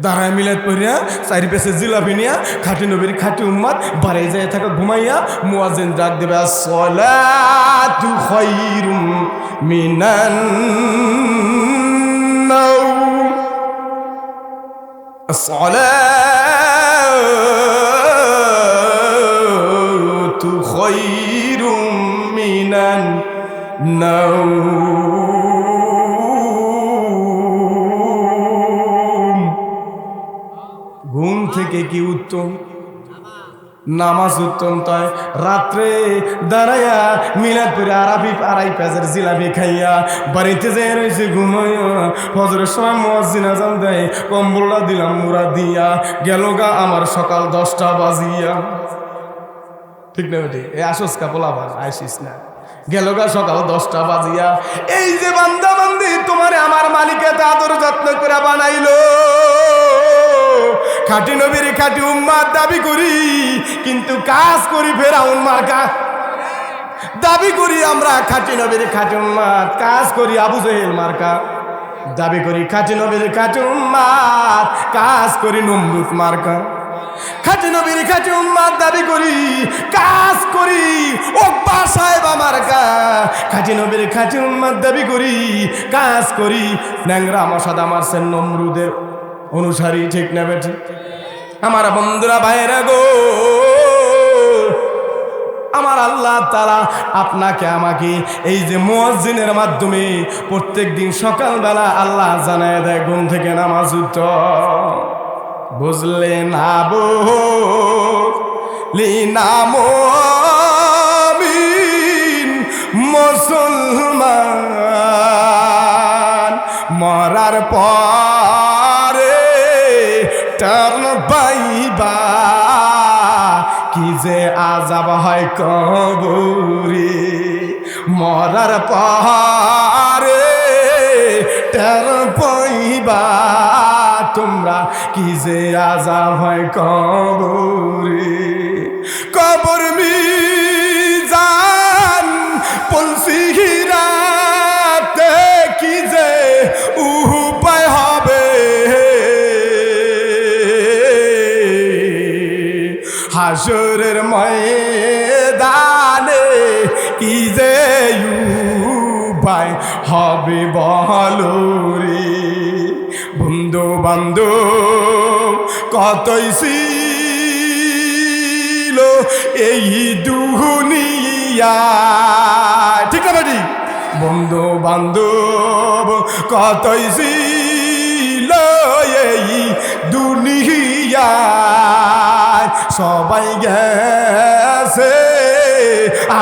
দাঁড়ায় মিলাদ পড়িয়া চারি পেছে জিলাপি নিয়া খাটি নবীর খাটি উম্মাদ বাড়াই যায় থাকা ঘুমাইয়া মুয়াজ্জিন ডাক দেবে আসসালাতু খায়রুম মিনান নাওম আসসালাতু খায়রুম মিনান নাওম ঘুম থেকে কি উত্তম? নামাজ উত্তম। তাই রাত্রে দাঁড়াইয়া মিলাদ পড়ে আড়াই পেঁয়াজের জিলাপি খাইয়া বাড়িতে যেয়ে রয়েছে ঘুমাইয়া ফজরের সময় মুয়াজ্জিন আযান দেয়, কম্বলটা দিলাম মুড়া দিয়া গেল গা আমার সকাল 10টা বাজিয়া। ঠিক না বেটি? এই আসস কা পোলাবার আইসিস না, গেল গা সকাল 10টা বাজিয়া। এই যে বান্দা বান্দি তোমারে আমার মালিকে আদর যত্ন করে বানাইলো, খাঁটি নবীর খাঁটি উম্মাত দাবি করি, কিন্তু কাজ করি ফেরাউন মার্কা। দাবি করি আমরা খাঁটি নবীর খাঁটি উম্মাত, কাজ করি আবু জেহেল মার্কা। দাবি করি খাঁটি নবীর খাঁটি উম্মাত, কাজ করি নমরুদ মার্কা। খাঁটি নবীর খাঁটি উম্মাত দাবি করি, কাজ করি ওকবা সাহেব মার্কা। খাঁটি নবীর খাঁটি উম্মাত দাবি করি, কাজ করি ন্যাংরা মশাদা মারছেন নমরুদের অনুসারী। ঠিক না বেটি? আমার বন্ধুরা ভাইরা গো, আমার আল্লাহ তাআলা আপনাকে আমাকে এই যে মুয়াজ্জিনের মাধ্যমে প্রত্যেক দিন সকালবেলা আল্লাহ জানায় দেয় ঘুম থেকে নামাজ উত্তম। বুঝলে না বলি না মুমিন মুসলমান, মরার পরে টার্ন পাইবা, কি যে আযাব হয় কবরে। মরার পরে টার্ন পাইবা তোমরা, কি যে আযাব হয় কবরে। কবর মিজান পলসিরাতে কি যে উপায় হবে, হাসরের ময়দানে কি যে উপায় হবে বলো রে। বন্ধু বান্ধব কতই ছিল এই দুনিয়া। ঠিক না ঠিক? বন্ধু বান্ধব কতই ছিল এই দুনিয়া, সবাই গেছে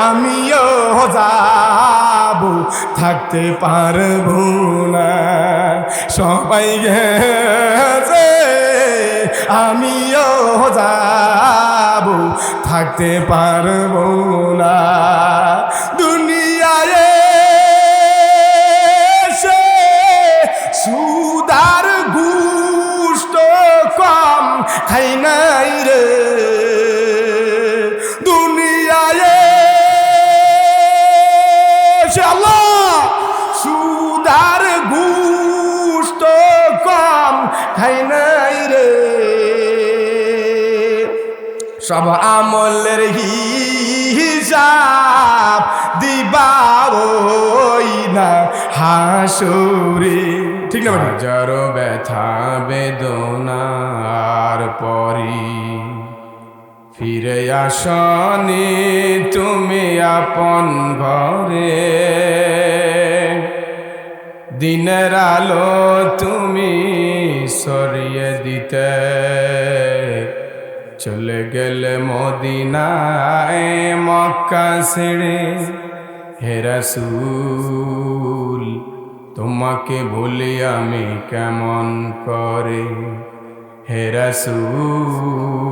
আমিও যাব, থাকতে পারবো না। সবাই গেছে আমিও যাব, থাকতে পারবো না। দুনিয়ায় এসে সুদার গুষ্ট কম খাই নাই রে। দুনিয়ায় এসে আল্লাহ সুদার গুষ্ট কম খাই নাই রে। সব আমলের হিসাব দিবা ওই না হাসরে। ঠিক না? হাজারো ব্যথা বেদনার পরি ফিরে আসনি তুমি আপন ঘরে। দিনের আলো তুমি সরিয়ে দিতে চলে গেলে মদিনায় মক্কা ছেড়ে। হে রাসূল তোমাকে ভুলি আমি কেমন করে। হে রাসূল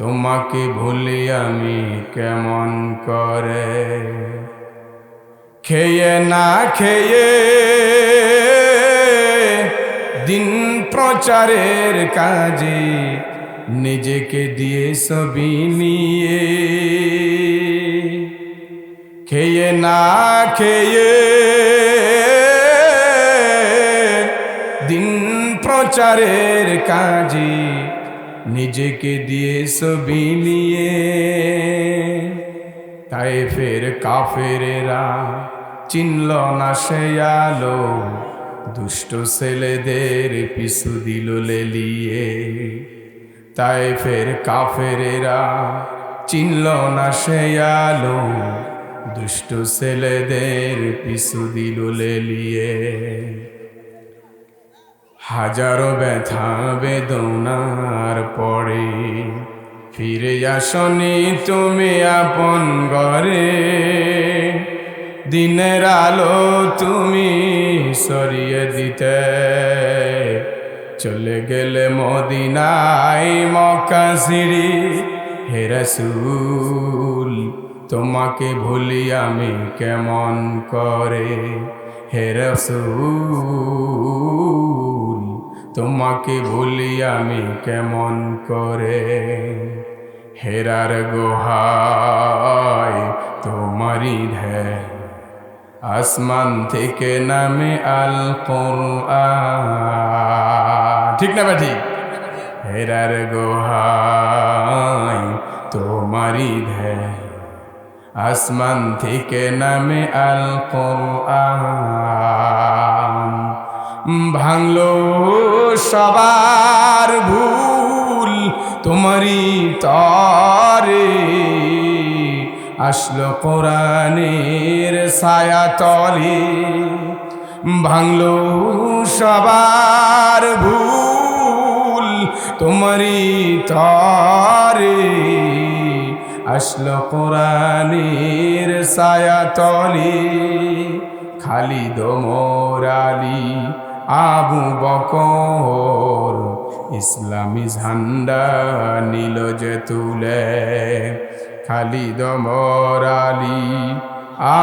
তোমাকে ভুলি আমি কেমন করে। খেয়ে না খেয়ে দিন প্রচারের কাজে নিজেকে দিয়ে সবই নিয়ে। খেয়ে না খেয়ে দিন প্রচারের কাজে নিজেকে দিয়েছ বিলিয়ে। তায়েফের কাফেরেরা চিনল না সে আলো, দুষ্ট ছেলেদের পিছু দিল লেলিয়ে। তায়েফের কাফেরেরা চিনল না সে আলো, দুষ্ট ছেলেদের পিছু দিল লেলিয়ে। হাজারো ব্যথা বেদনার পরে ফিরে আসনি তুমি আপন ঘরে। দিনের আলো তুমি সরিয়ে দিতে চলে গেলে মদিনায় মক্কা ছিঁড়ি। হে রাসূল তোমাকে ভুলি আমি কেমন করে। হে রাসূল তোমাকে ভুলি আমি কেমন করে। হেরার গুহায় তোমারই ধ্যান, আসমান থেকে নামে আল কুরআন। ঠিক না ভাই? ঠিক। হেরার গুহায় তোমারই ধ্যান, আসমান থেকে নামে আল কুরআন। ভাঙলো সবার ভুল তোমারই তরে, আসলো কোরআনের ছায়া তলে। ভাঙলো সবার ভুল তোমারই তরে, আসলো কোরআনের ছায়া তলে। খালিদ ওমর আলী আবু বকর ইসলামী ঝান্ডা নীল যে তুলে। খালিদ ওমর আলী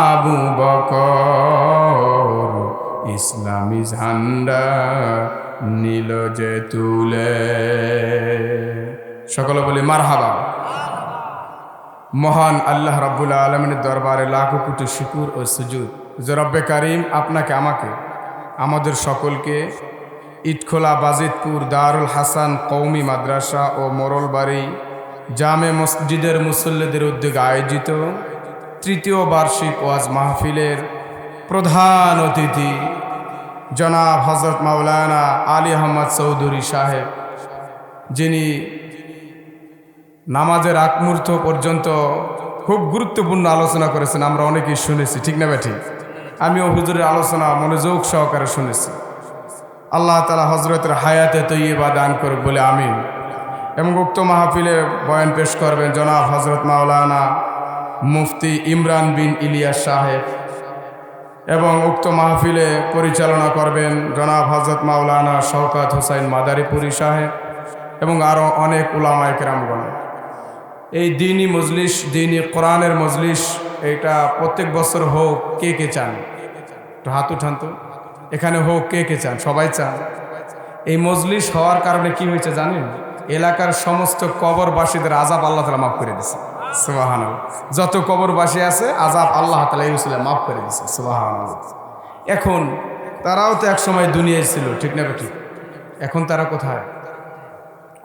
আবু বকর ইসলামী ঝান্ডা নীল যে তুলে। সকলে বলি মারহাবা। মহান আল্লাহ রাব্বুল আলামিনের দরবারে লাখো কোটি শুকর ও সুজুদ যে রব্বে কারিম আপনাকে আমাকে আমাদের সকলকে ইটখোলা বাজিতপুর দারুল হাসান কওমি মাদ্রাসা ও মোরলবাড়ি জামে মসজিদের মুসল্লিদের উদ্যোগে আয়োজিত তৃতীয় বার্ষিক ওয়াজ মাহফিলের প্রধান অতিথি জনাব হযরত মাওলানা আলী আহমদ চৌধুরী সাহেব, যিনি নামাজের আগ মুহূর্ত পর্যন্ত খুব গুরুত্বপূর্ণ আলোচনা করেছেন, আমরা অনেকেই শুনেছি। ঠিক না বেঠিক? আমিও হুজুরের আলোচনা মনোযোগ সহকারে শুনেছি। আল্লাহ তাআলা হযরতের হায়াতে তৈয়বা দান করুক বলে আমিন। এবং উক্ত মাহফিলে বয়ান পেশ করবেন জনাব হযরত মাওলানা মুফতি ইমরান বিন ইলিয়াস সাহেব, এবং উক্ত মাহফিলে পরিচালনা করবেন জনাব হযরত মাওলানা শওকত হোসাইন মাদারীপুরী সাহেব এবং আরও অনেক উলামায়ে কেরামগণ। এই দিনী মজলিস, দিনী কোরআনের মজলিস, এইটা প্রত্যেক বছর হোক। কে কে চান? একটু হাত উঠান তো। এখানে হোক কে কে চান? সবাই চান। এই মজলিস হওয়ার কারণে কি হয়েছে জানেন? এলাকার সমস্ত কবরবাসীদের আযাব আল্লাহ তাআলা মাফ করে দিয়েছে। সুবহানাল্লাহ। যত কবরবাসী আছে আযাব আল্লাহ তাআলা এই উসিলায় মাফ করে দিয়েছে। সুবহানাল্লাহ। এখন তারাও তো এক সময় দুনিয়ায় ছিল, ঠিক না ঠিক? এখন তারা কোথায়?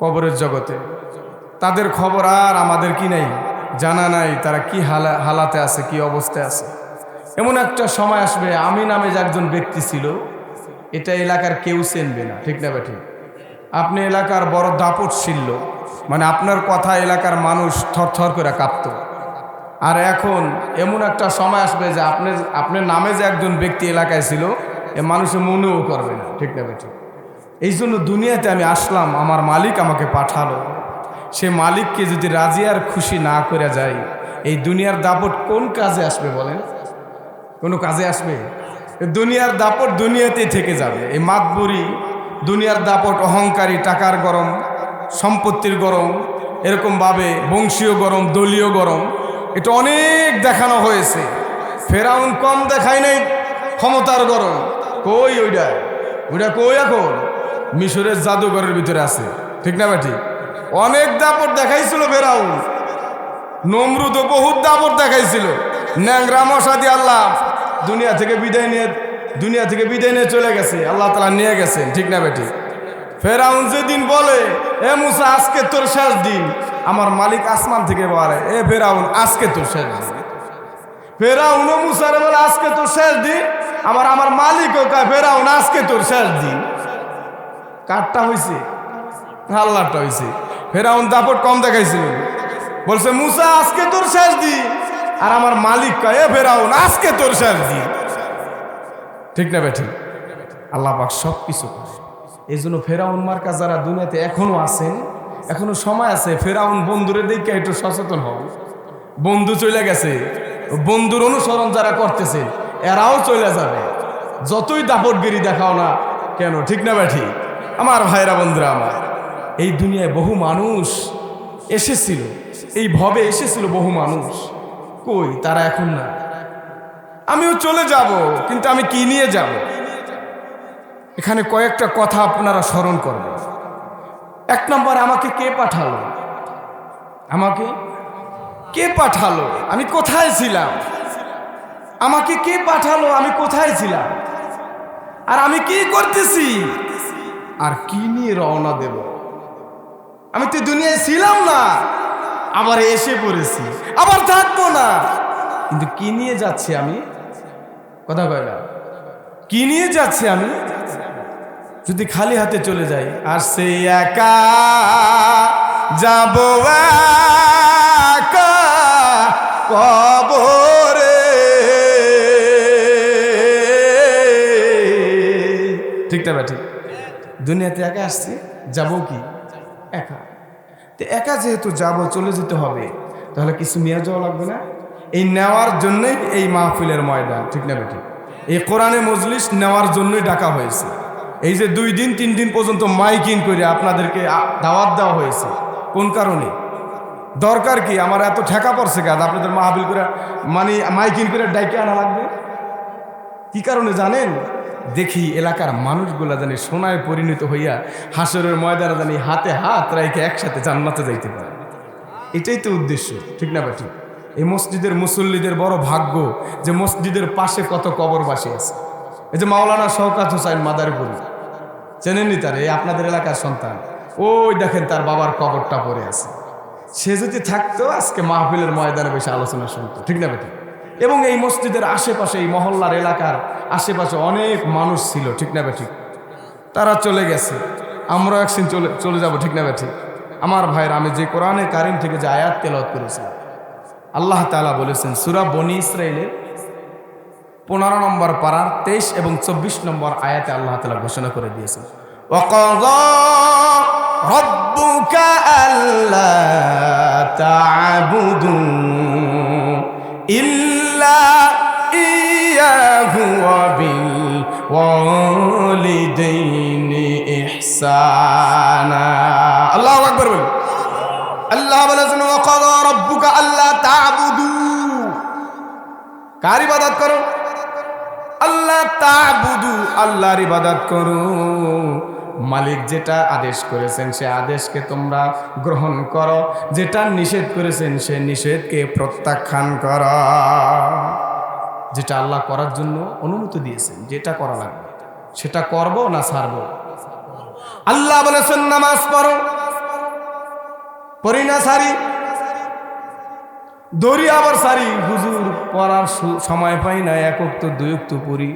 কবরের জগতে। তাদের খবর আর আমাদের কি নাই, জানা নাই তারা কি হালাতে আছে, কি অবস্থায় আছে। এমন একটা সময় আসবে, আমি নামে যে একজন ব্যক্তি ছিল, এটা এলাকার কেউ চিনবে না। ঠিক না ঠিক? আপনি এলাকার বড় দাপট ছিল, মানে আপনার কথা এলাকার মানুষ থরথর করে কাঁপত। আর এখন এমন একটা সময় আসবে যে আপনার নামে যে একজন ব্যক্তি এলাকায় ছিল, এ মানুষের মনেও করবে না। ঠিক না ঠিক? এই জন্য দুনিয়াতে আমি আসলাম, আমার মালিক আমাকে পাঠালো। সে মালিককে যদি রাজি আর খুশি না করে যায়, এই দুনিয়ার দাপট কোন কাজে আসবে বলেন? কোনো কাজে আসবে? দুনিয়ার দাপট দুনিয়াতেই থেকে যাবে। এই মাতবুরি, দুনিয়ার দাপট, অহংকারী, টাকার গরম, সম্পত্তির গরম, এরকমভাবে বংশীয় গরম, দলীয় গরম, এটা অনেক দেখানো হয়েছে। ফেরাউন কম দেখায় নাই ক্ষমতার গরম। কই ওইটা কই? এখন মিশরের জাদুঘরের ভিতরে আছে। ঠিক না ভাই? ঠিক। অনেক দাপট দেখাইছিল ফেরাউন। নমরুদও বহুত দাপট দেখাইছিল। ন্যাংরা মশা দিয়ে আল্লাহ দুনিয়া থেকে বিদায় নিয়ে চলে গেছে। আল্লাহ তাআলা নিয়ে গেছেন। ঠিক না ভাই? ঠিক। ফেরাউন যেদিন বলে এ মুসা আজকে তোর শেষ দিন, আমার মালিক আসমান থেকে বলে এ ফেরাউন আজকে তোর শেষ দিন। ফেরাউন ও মুসার বলে আজকে তোর শেষ দিন, আমার মালিকও কয় ফেরাউন আজকে তোর শেষ দিন। কারটা হয়েছে? আল্লাহটা হয়েছে। ফেরাউন দাপট কম দেখাইছিল, বলছে মুসা আজকে তোর শেষ দিন, আর আমার মালিক কয় এ ফেরাউন আজকে তোর শেষ দিন। ঠিক না বেঠিক? আল্লাহ পাক সব কিছু করে। এই জন্য ফেরাউন মার্কা যারা দুনিয়াতে এখনো আছেন, এখনো সময় আছে, ফেরাউন বন্ধুরে দেখে একটু সচেতন হও। বন্ধু চলে গেছে, বন্ধুর অনুসরণ যারা করতেছে এরাও চলে যাবে, যতই দাপটগিরি দেখাও না কেন। ঠিক না বেঠি? আমার ভাইরা বন্ধুরা আমার, এই দুনিয়ায় বহু মানুষ এসেছিল, এই ভবে এসেছিল বহু মানুষ, কই তারা এখন না। আমিও চলে যাব, কিন্তু আমি কি নিয়ে যাব? এখানে কয়েকটা কথা আপনারা স্মরণ করবেন। এক নম্বর, আমাকে কে পাঠালো? আমাকে কে পাঠালো? আমি কোথায় ছিলাম? আমাকে কে পাঠালো? আমি কোথায় ছিলাম? আর আমি কি করতেছি? আর কি নিয়ে রওনা দেব? আমি তো দুনিয়ায় ছিলাম না, আবার এসে পড়েছি, আবার থাকবো না, কিন্তু কি নিয়ে যাচ্ছি আমি? কথা কয়লা, কি নিয়ে যাচ্ছি আমি? যদি খালি হাতে চলে যাই, আর সে একা যাব একা কবরে। ঠিক না ঠিক? দুনিয়াতে একা আসছি, যাব কি একা। তো একা যেহেতু যাব, চলে যেতে হবে, তাহলে কিছু নিয়ে যাওয়া লাগবে না? এই নেওয়ার জন্যই এই মাহফিলের ময়দান। ঠিক না ঠিক? এই কোরআনে মজলিস নেওয়ার জন্যই ডাকা হয়েছে। এই যে 2 দিন 3 দিন পর্যন্ত মাইকিং করে আপনাদেরকে দাওয়াত দেওয়া হয়েছে, কোন কারণে? দরকার কি? আমার এত ঠেকা পড়ছে কাজ আপনাদের মাহফিল করে, মানে মাইকিং করে ডাইকে আনা লাগবে? কি কারণে জানেন? দেখি এলাকার মানুষগুলা জানি সোনায় পরিণত হইয়া হাসরের ময়দানে জানি হাতে হাত রাইখে একসাথে জান্নাতে যাইতে পারে। এটাই তো উদ্দেশ্য। ঠিক না ঠিক? এই মসজিদের মুসল্লিদের বড় ভাগ্য যে মসজিদের পাশে কত কবরবাসী আছে। এই যে মাওলানা শওকত হোসাইন মাদারীপুর, চেনেননি তার? এই আপনাদের এলাকার সন্তান, ওই দেখেন তার বাবার কবরটা পড়ে আছে। সে যদি থাকতো আজকে মাহফিলের ময়দানে বসে আলোচনা শুনতো। ঠিক না ঠিক? এবং এই মসজিদের আশেপাশে, এই মহল্লার এলাকার আশেপাশে অনেক মানুষ ছিল। ঠিক না ঠিক? তারা চলে গেছে, আমরা একদিন চলে যাব। ঠিক না ঠিক? আমার ভাইয়ের, আমি যে কোরআনে কারিম থেকে যে আয়াত তেলাওয়াত করেছি, আল্লাহ তাআলা বলেছেন সূরা বনী ইসরাঈলের 15 নম্বর পারার 23 এবং 24 নম্বর আয়াতে আল্লাহ তাআলা ঘোষণা করে দিয়েছেন, ওয়াকাযা রাব্বুকা আল্লা তা'বুদু ইল্লা ইয়াহু ওয়া বিল ওয়ালিদাইনি ইহসানা। আল্লাহু আকবার বলুন। আল্লাহ বলেছেন ওয়াকাযা রাব্বুকা আল্লা তা'বুদু, কার ইবাদত করো? আল্লাহ তা'বুদু, আল্লাহর ইবাদত করো। মালিক যেটা আদেশ করেছেন সে আদেশকে তোমরা গ্রহণ করো, যেটা নিষেধ করেছেন সে নিষেধকে প্রত্যাখ্যান করো। যেটা আল্লাহ করার জন্য অনুমতি দিয়েছেন, যেটা করা লাগবে সেটা করব না ছাড়ব? আল্লাহ বলেছেন নামাজ পড়ো, পড়ি না সারি, দৌড়ি আবার সারি। হুজুর পড়ার সময় পাই না, 1 ওয়াক্ত 2 ওয়াক্ত পড়ি,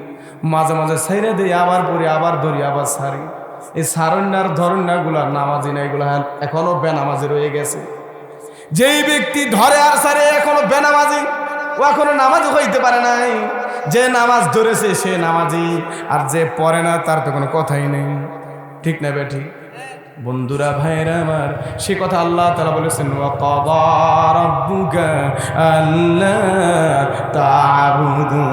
মাঝে মাঝে ছাইরে দেই, আবার পড়ি, আবার দৌড়ি, আবার সারি। এই সারণ্যার ধরণ্যাগুলা নামাজি না, এগুলো এখনো বেনামাজি রয়ে গেছে। যেই ব্যক্তি ধরে আর সারে এখনো বেনামাজি, ও এখনো নামাজ হইতে পারে নাই। যে নামাজ ধরেছে সে নামাজি, আর যে পড়ে না তার তো কোনো কথাই নেই। ঠিক না বেঠি? বন্ধুরা, ভাইরা আমার, সে কথা আল্লাহ তাআলা বলেছেন ওয়াকাযা রাব্বুকা আল্লা তা'বুদু।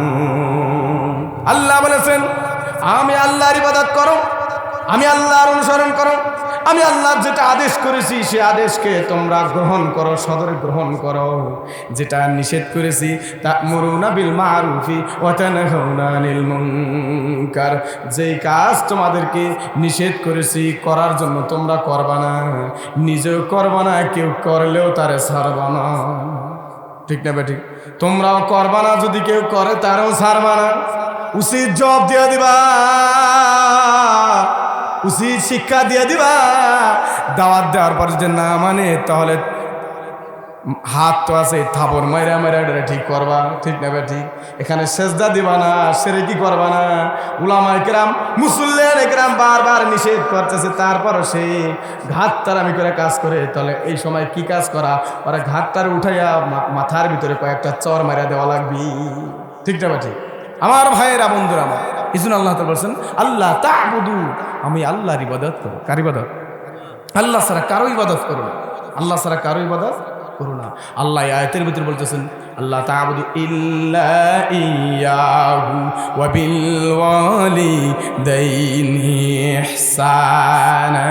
আল্লাহ বলেছেন আমি আল্লাহর ইবাদত করো, আমি আল্লাহর অনুসরণ করো, আমি আল্লাহর যেটা আদেশ করেছি সে আদেশকে তোমরা গ্রহণ করো, সদরে গ্রহণ করো। যেটা নিষেধ করেছি তা'মুরুনা বিল মা'রুফি ওয়া তানহাউনা আনিল মুনকার, যেই কাজ তোমাদেরকে নিষেধ করেছি করার জন্য তোমরা করবা না, নিজেও করবা না, কেউ করলেও তারে ছাড়বা না। ঠিক না বেঠিক? তোমরাও করবা না, যদি কেউ করে তারও ছাড়বা না, উচিত জবাব দিয়ে দিবা। উচিত শিক্ষা দিয়ে দিবা। দাওয়াত দেওয়ার পর যদি না মানে তাহলে হাত তো আছে, থাপড় মাইরা মাইরা এটা ঠিক করবা, ঠিক নেবে ঠিক। এখানে সেজদা দিবা না, সেরে কি করবা না। উলামায়ে কেরাম মুসল্লিয়ানে কেরাম বারবার নিষেধ করতেছে, তারপরও সে ঘাটতারামি করে কাজ করে। তাহলে এই সময় কি কাজ করা, ওরা ঘাটতার উঠাইয়া মাথার ভিতরে কয়েকটা চর মাইরা দেওয়া লাগবি, ঠিক না ঠিক। আমার ভাইয়েরা, বন্ধুরা আমার, এই জন্য আল্লাহ তাআলা বলছেন আল্লাহ তা'বুদু, আমি আল্লাহর ইবাদত করো। কার ইবাদত? আল্লাহ ছাড়া কারো ইবাদত করো না, আল্লাহ ছাড়া কারো ইবাদত করো না। আল্লাহ আয়াতের ভিতরে বলতেছেন আল্লাহ তা'বুদু ইল্লা ইয়্যাহু ওয়া বিল ওয়ালিদাইনি ইহসানা।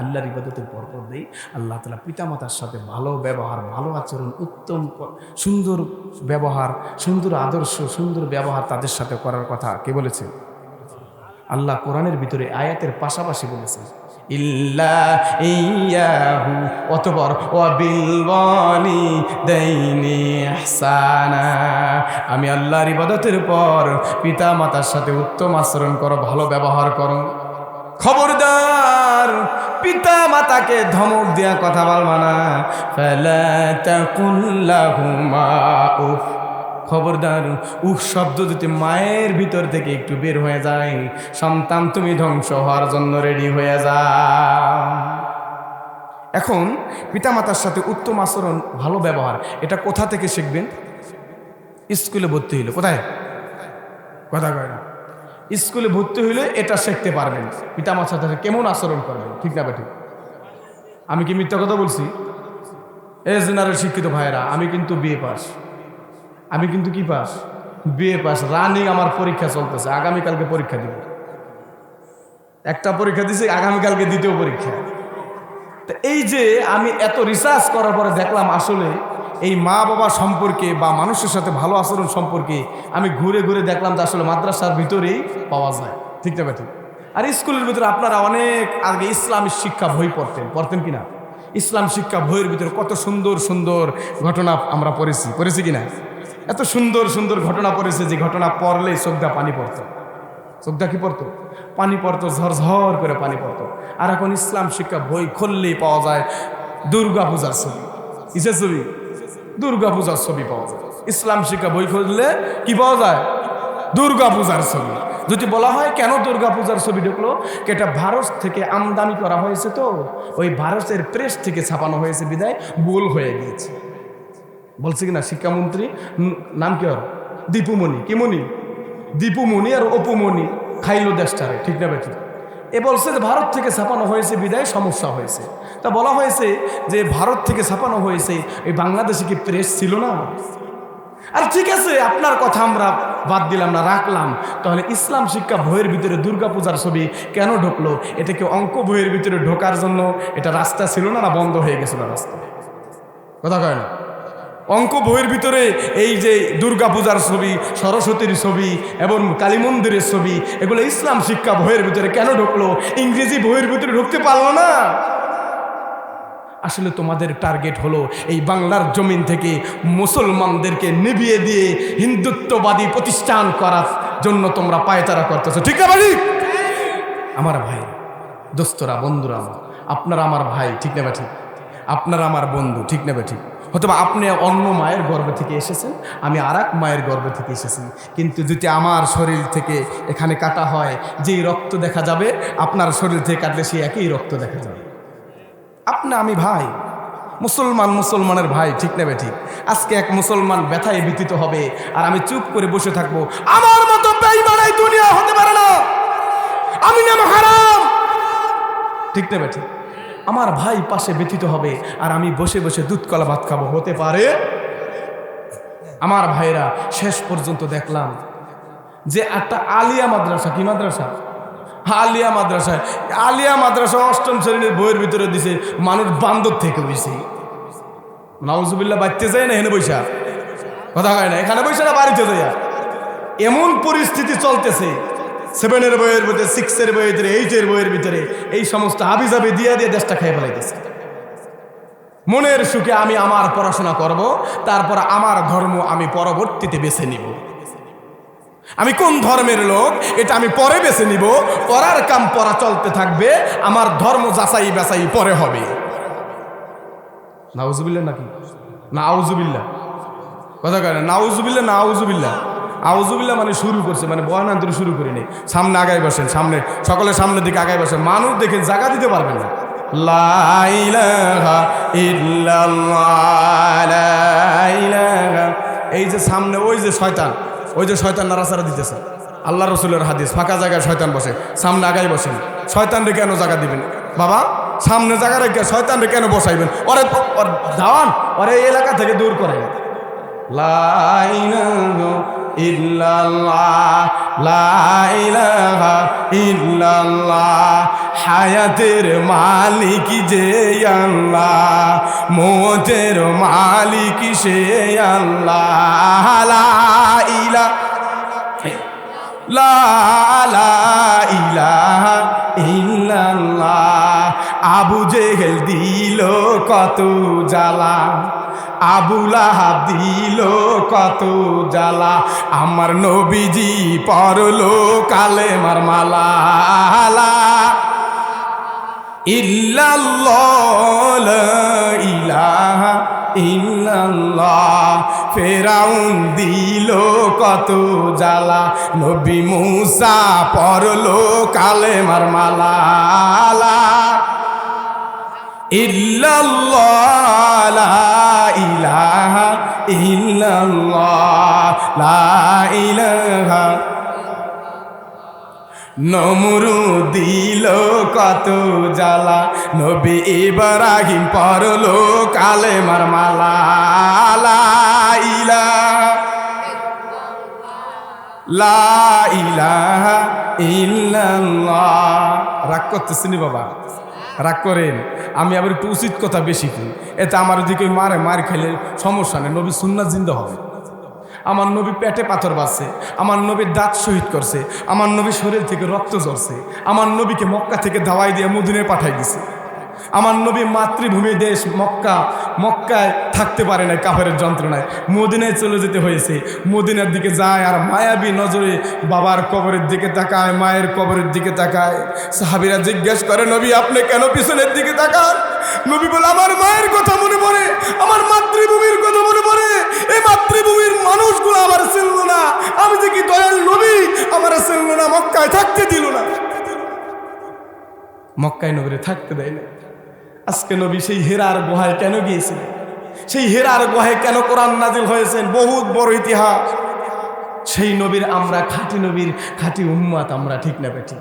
আল্লাহর ইবাদতের পরপর দেই আল্লাহ তাআলা পিতামাতার সাথে ভালো ব্যবহার, ভালো আচরণ, উত্তম সুন্দর ব্যবহার, সুন্দর আদর্শ, সুন্দর ব্যবহার তাদের সাথে করার কথা কে বলেছেন? আল্লাহ কোরআনের ভিতরে আয়াতের পাশাপাশি বলেছেন ইল্লা ইয়্যাহু, অতঃপর ওয়া বিল ওয়ালিদাইনি ইহসানা, আমি আল্লাহর ইবাদতের পর পিতা মাতার সাথে উত্তম আচরণ করো, ভালো ব্যবহার করো। খবরদার পিতা মাতাকে ধমক দেয়া কথা বলবা না। ফালা তাকুল লাহুমা উফ, খবরদার উফ শব্দ যদি মায়ের ভিতর থেকে একটু বের হয়ে যায়, সন্তান তুমি ধ্বংস হওয়ার জন্য রেডি হয়ে যাও। এখন পিতামাতার সাথে উত্তম আচরণ, ভালো ব্যবহার, এটা কোথা থেকে শিখবেন? স্কুলে ভর্তি হইলে। কোথায়? কথা কয় না। স্কুলে ভর্তি হইলে এটা শিখতে পারবেন, পিতামাতার সাথে কেমন আচরণ করবেন, ঠিক না বেঠিক? আমি কি মিথ্যা কথা বলছি? এই জেনারেল শিক্ষিত ভাইয়েরা, আমি কিন্তু বিএ পাস। আমি কিন্তু কি পাস? BA pass. রানিং আমার পরীক্ষা চলতেছে, আগামীকালকে পরীক্ষা দিব। একটা পরীক্ষা দিছি, আগামীকালকে দ্বিতীয় পরীক্ষা। তো এই যে আমি এত রিসার্চ করার পরে দেখলাম আসলে এই মা বাবা সম্পর্কে বা মানুষের সাথে ভালো আচরণ সম্পর্কে আমি ঘুরে ঘুরে দেখলাম যে আসলে মাদ্রাসার ভিতরেই পাওয়া যায়, ঠিক না ঠিক? আর স্কুলের ভিতরে আপনারা অনেক আগে ইসলামিক শিক্ষা বই পড়তেন কিনা? ইসলাম শিক্ষা বইয়ের ভিতরে কত সুন্দর সুন্দর ঘটনা আমরা পড়েছি কিনা? এত সুন্দর সুন্দর ঘটনা পড়েছে যে ঘটনা পড়লেই চোখদা পানি পড়তো। চোখদা কি পড়তো? পানি পড়তো, ঝরঝর করে পানি পড়তো। আর এখন ইসলাম শিক্ষা বই খুললেই পাওয়া যায় দুর্গা পূজার ছবি। কিসের ছবি? দুর্গা পূজার ছবি পাওয়া যায়। ইসলাম শিক্ষা বই খুললে কি পাওয়া যায়? দুর্গা পূজার ছবি। যদি বলা হয় কেন দুর্গা পূজার ছবি ঢুকলো, এটা ভারত থেকে আমদানি করা হয়েছে, তো ওই ভারতের প্রেস থেকে ছাপানো হয়েছে বিদায় ভুল হয়ে গিয়েছে। বলছে কিনা শিক্ষামন্ত্রী, নাম কি ওর? দীপুমণি। কি মণি? দীপুমণি আর অপুমণি খাইলো দেশটারে, ঠিক না বেঠিক? এ বলছে যে ভারত থেকে ছাপানো হয়েছে বিদায় সমস্যা হয়েছে। তা বলা হয়েছে যে ভারত থেকে ছাপানো হয়েছে, এই বাংলাদেশে কি প্রেস ছিল না? আর ঠিক আছে, আপনার কথা আমরা বাদ দিলাম না, রাখলাম। তাহলে ইসলাম শিক্ষা বইয়ের ভিতরে দুর্গা পূজার ছবি কেন ঢুকলো? এটা কি অঙ্ক বইয়ের ভিতরে ঢোকার জন্য এটা রাস্তা ছিল না, না বন্ধ হয়ে গেছিল রাস্তা? কথা কয় না? অঙ্ক বইয়ের ভিতরে এই যে দুর্গা পূজার ছবি, সরস্বতীর ছবি এবং কালী মন্দিরের ছবি, এগুলো ইসলাম শিক্ষা বইয়ের ভিতরে কেন ঢুকলো? ইংরেজি বইয়ের ভিতরে ঢুকতে পারলো না। আসলে তোমাদের টার্গেট হলো এই বাংলার জমিন থেকে মুসলমানদেরকে নিভিয়ে দিয়ে হিন্দুত্ববাদী প্রতিষ্ঠান করার জন্য তোমরা পায়তারা করতেছো, ঠিক না ভাই? আমার ভাই, দোস্তরা, বন্ধুরা, আপনারা আমার ভাই, ঠিক না ঠিক? আপনারা আমার বন্ধু, ঠিক না ঠিক? হয়তো আপনি অন্য মায়ের গর্ভ থেকে এসেছেন, আমি আর এক মায়ের গর্ভ থেকে এসেছি, কিন্তু যদি আমার শরীর থেকে এখানে কাটা হয়, যেই রক্ত দেখা যাবে আপনার শরীর থেকে কাটলে সেই একই রক্ত দেখা যাবে। আপনি আমি ভাই, মুসলমানের ভাই, ঠিক না ঠিক? আজকে এক মুসলমান ব্যথায় ব্যথিত হবে আর আমি চুপ করে বসে থাকবো, আমার মতো বেঈমান এই দুনিয়া হতে পারে না, আমি নাম হারাম, ঠিক না ঠিক? আমার ভাই পাশে ব্যথিত হবে আর আমি বসে বসে দুধ কলা ভাত খাবো, হতে পারে? আমার ভাইরা, শেষ পর্যন্ত দেখলাম যে একটা আলিয়া মাদ্রাসা, কি মাদ্রাসা? আলিয়া মাদ্রাসা ৮ম শ্রেণীর বইয়ের ভিতরে দিছে মানুষ বান্দর থেকে বইছে। নাউজুবিল্লাহ, বাড়তে যায় না এখানে বৈশা? কথা হয় না, এখানে বৈশা না বাড়িতে যায়? এমন পরিস্থিতি চলতেছে 7-এর বইয়ের ভিতরে, 6-এর বইয়ের ভিতরে, 8-এর বইয়ের ভিতরে এই সমস্ত হাবিজাবি দিয়ে দেশটা খেয়ে ফেলাইতেছে। মনের সুখে আমি আমার পড়াশোনা করব, তারপর আমার ধর্ম আমি পরবর্তীতে বেছে নিব। আমি কোন ধর্মের লোক এটা আমি পরে বেছে নিব, পরার কাম পরা চলতে থাকবে, আমার ধর্ম যাচাই বাছাই পরে হবে। নাউজুবিল্লাহ নাকি না আউজুবিল্লাহ কথা কয় না, নাউজুবিল্লাহ না আউজুবিল্লাহ। আউজুবিল্লাহ মানে শুরু করছে, মানে বয়ানান্তর শুরু করিনি। সামনে আগায় বসেন, সামনে সকলের সামনের দিকে আগায় বসেন। মানুষ দেখে জায়গা দিতে পারবেন না। লা ইলাহা ইল্লাল্লাহ, লা ইলাহা। এই যে সামনে ওই যে শয়তান, ওই যে শয়তান নাড়াচাড়া দিতেছে, আল্লাহ রসুলের হাদিস, ফাঁকা জায়গায় শয়তান বসে, সামনে আগায় বসেন। শয়তানরে কেন জায়গা দিবেন বাবা? সামনে জায়গা রেখে শয়তানরে কেন বসাইবেন? ওরে দাওয়ান, ওরে এই এলাকা থেকে দূর করেন। লা ইলাহা ইল্লাল্লাহ, লা ইলাহা ইল্লাল্লাহ। হায়াতের মালিক যে আল্লাহ, মৌতের মালিক সে আল্লাহ। লা ইলাহা ইলাহা ইল্লাল্লাহ। আবু জেহেল দিল কত জ্বালা, আবু লাহাব দিল কত জ্বালা, আমার নবীজি পরলো কালেমার মালা। লা ইল্লাল্লাহ, লা ইলাহা ইল্লাল্লাহ। ফেরাউন দিল কত জ্বালা, নবী মুসা পরলো কালেমার মালা। লা ইল্লাল্লাহ, লা ইলাহা ইল্লাল্লাহ, লা ইলাহা। নমরুদ দিল কত জ্বালা, নবী ইব্রাহিম পরলো কালেমার মালা। লা ইলাহা, লা ইলাহা ইল্লাল্লাহ। রাগ করতেছিনি বাবা? রাগ করেন, আমি আবার একটু উচিত কথা বেশি করি, এতে আমার দিকে মার খেলে সমস্যা নেই। নবী সুন্নাত জিন্দা হবে। আমার নবী পেটে পাথর বাঁচছে, আমার নবীর দাঁত শহীদ করছে, আমার নবী শরীর থেকে রক্ত ঝরছে, আমার নবীকে মক্কা থেকে দাওয়াই দিয়ে মদিনায় পাঠাই দিছে। আমার নবী মাতৃভূমি দেশ মক্কা, মক্কায় থাকতে পারে না কাফেরের যন্ত্রণায়, মদিনায় চলে যেতে হয়েছে। মদিনার দিকে যায় আর মায়াবী নজরে বাবার কবরের দিকে তাকায়, মায়ের কবরের দিকে তাকায়। সাহাবীরা জিজ্ঞেস করে, নবী আপনি কেন পিছনের দিকে তাকান? নবী বলে, আমার মায়ের কথা মনে পড়ে, আমার মাতৃভূমির কথা মনে পড়ে। এই মাতৃভূমির মানুষগুলো আমার চিনল না, আমি যে কি দয়াল নবী, আমার চিনল না, মক্কায় থাকতে দিল না। মক্কায় নবীরে থাকতে দেয় না। আজকে নবী সেই হেরার গুহায় কেন গিয়েছিলেন? সেই হেরার গুহায় কেন কোরআন নাজিল হয়েছেন? বহুত বড় ইতিহাস। সেই নবীর আমরা খাঁটি নবীর খাঁটি উম্মাত আমরা, ঠিক না বেঠিক?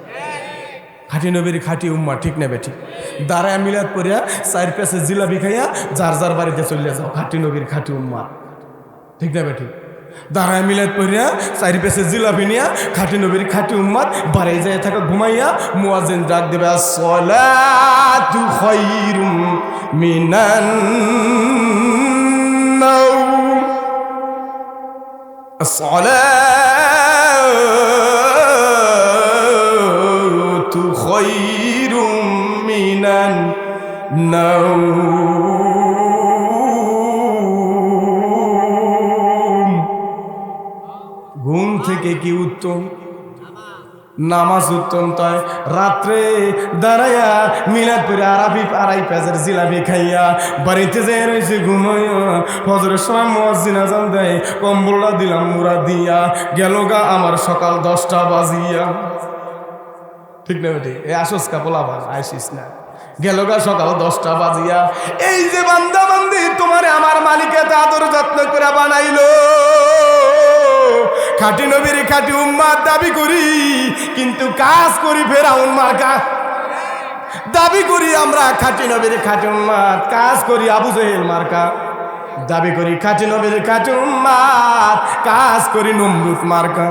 খাঁটি নবীর খাঁটি উম্মাত, ঠিক না বেঠিক? দাঁড়ায় মিলাদ করিয়া চার পেছে জিলাপি খাইয়া যার যার বাড়িতে চলে যাও, খাঁটি নবীর খাঁটি উম্মাত, ঠিক না বেঠিক? দাঁড়ায় মিলাদ পড়িয়া চারি পেছে জিলাপি নিয়া খাঁটি নবীর খাঁটি উম্মাত বাড়ি যায় থাকা ঘুমাইয়া মুয়াজ্জিন ডাক দেবে, আসসালাতু খায়রুম মিনান নাওম, আসসালাতু খায়রুম মিনান নাওম। ঘুম থেকে কি উত্তম? নামাজ উত্তম। তাই রাত্রে দাঁড়াইয়া মিলাদ পড়ে আড়াই পেঁচের জিলাপি খাইয়া বাড়িতে যাই রয়েছে ঘুমাইয়া, ফজরের সময় মুয়াজ্জিন আযান দেয়, কম্বলটা দিলাম মুড়া দিয়া, গেল গা আমার সকাল 10টা বাজিয়া, ঠিক না বেটি? এই আসস কা পোলাবার আইসিস না, গেল গা সকাল 10টা বাজিয়া। এই যে বান্দা বান্দি তোমারে আমার মালিক এত আদর যত্ন করে বানাইলো, খাঁটি নবীর খাঁটি উম্মাত দাবি করি, কিন্তু কাজ করি ফেরাউন মার্কা। দাবি করি আমরা খাঁটি নবীর খাঁটি উম্মাত, কাজ করি আবু জেহেল মার্কা। দাবি করি খাঁটি নবীর খাঁটি উম্মাত, কাজ করি নমরুদ মার্কা।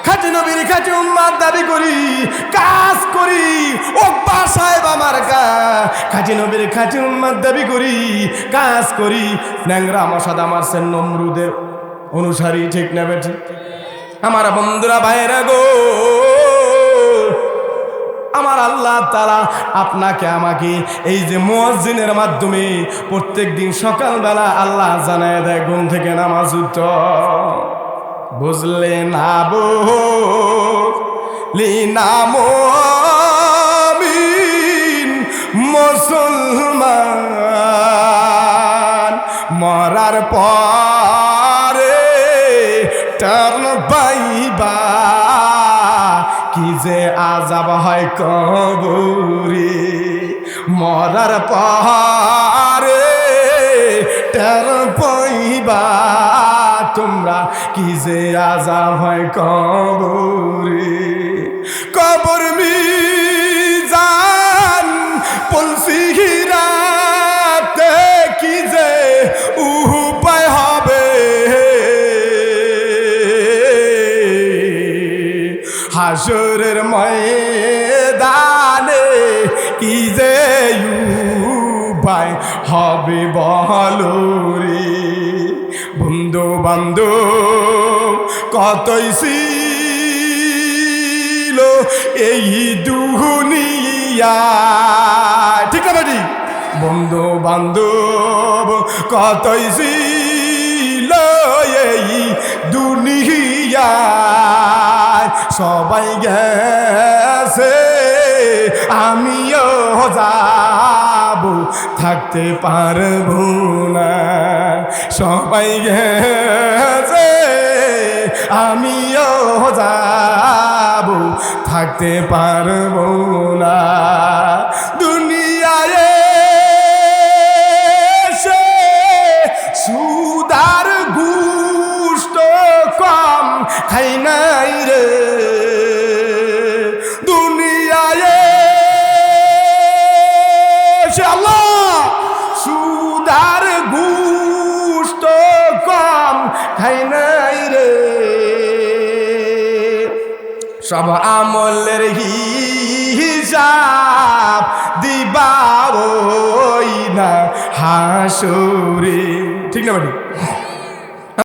খাঁটি নবীর খাঁটি উম্মাত দাবি করি, কাজ করি ওকবা সাহেব মার্কা। খাঁটি নবীর খাঁটি উম্মাত দাবি করি, কাজ করি ন্যাংরা মশাদা মারছেন নমরুদের অনুসারী, ঠিক না বেঠি? আমার বন্ধুরা ভাইরা গো, আমার আল্লাহ তাআলা আপনাকে আমাকে এই যে মুয়াজ্জিনের মাধ্যমে প্রত্যেক দিন সকালবেলা আল্লাহ জানায় দেয় ঘুম থেকে নামাজ উঠো। বুঝলে না বুঝলি না মুমিন মুসলমান মরার পরে টান পাইবা কি যে আযাব হয় কবরে মরার পরে টান পাইবা তোমরা কি যে আযাব হয় কবরে কবর মিজান পুলসিরাতে কি যে উপায় হবে হাসরের ময়দানে কি যে উপায় হবে বলো রে বন্ধু বান্ধব কতই ছিল এই দুনিয়া ঠিক না ঠিক বন্ধু বান্ধব কতই ছিল এই দুনিয়া সবাই গেছে আমিও যাব থাকতে পারবো না সবাই গেছে আমিও যাব থাকতে পারবো না দুনিয়ায় এসে সুদার গুষ্ট কম খাই নাই রে দুনিয়ায় এসে আল্লাহ সুদার গুষ্ট কম খাই নাই রে সব আমলের হিসাব দিবা ওই না হাসরে ঠিক না বাড়ি